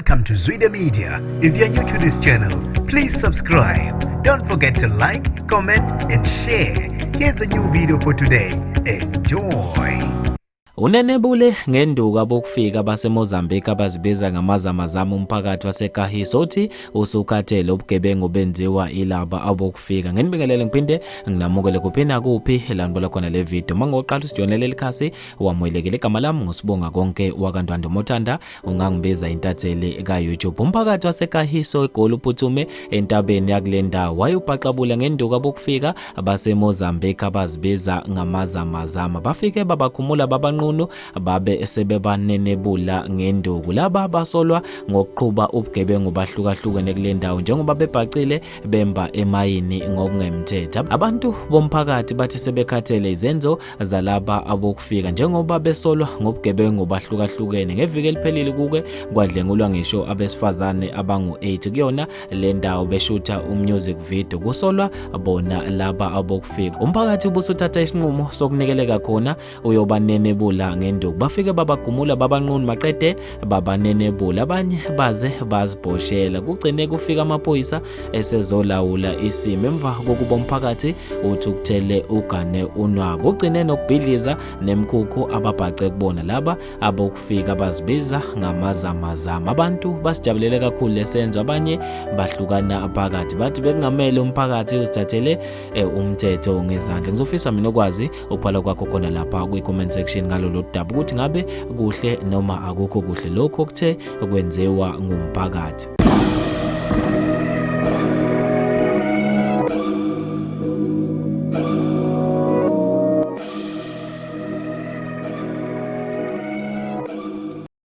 Welcome to Zwida Media. If you're new to this channel, please subscribe. Don't forget to like, comment and share. Here's a new video for today. Enjoy. Unenebule ngenduku abokufika baseMozambique abazibiza ngamazamazama umphakathi waseKahiso uthi usukhathele ubugebengu benziwa ilaba abokufika. Ngenibingelele ngiphinde nginamukele kuphina kuphi lanibona khona le video. Mangoqala usijonele likhasi wamwelekele igama lami ngosibonga konke wakandwando Mothanda ungangibiza intatheli ka-YouTube. Umphakathi waseKahiso eGoli uphuthume entabeni yakule ndawo wayubhaqabula ngenduku abokufika baseMozambique abazibiza ngamazamazama. Bafike babakhumula babanqunu babe sebebanenebula ngenduku. Laba abasolwa ngokuqhuba ubugebengu bahlukahlukene kule ndawo njengoba bebhacile bemba emayini ngokungemthetho. Abantu bomphakathi bathi sebekhathele izenzo zalaba abokufika njengoba besolwa ngobugebengu bahlukahlukene. Ngeviki eliphelile kuke kwadlwengulwa ngisho abesifazane abangu-8 kuyona le ndawo beshutha umusic video kusolwa bona laba abokufika. Umphakathi ubusuthatha isinqumo sokunikeleka khona uyobanenebula ngenduku. Bafike babagumula babanqunu maqede babanenebula abanye baze bazibhoshela. Kugcine kufika amaphoyisa esezolawula isimo emva kokuba umphakathi uthukuthele ugane unwabo. Ugcine nokubhidliza nemkhukhu ababhace kubona laba abokufika bazibiza ngamazamazama. Abantu basijabulele kakhulu lesenzo, abanye bahlukana phakathi bathi bekungamele umphakathi uzithathele umthetho ngezandla. Ngizofisa mina okwazi ukuphala kwakho khona lapha kwi-comment section ngalolu daba ukuthi ngabe kuhle noma akukho kuhle lokho okuthe kwenziwa ngumphakathi.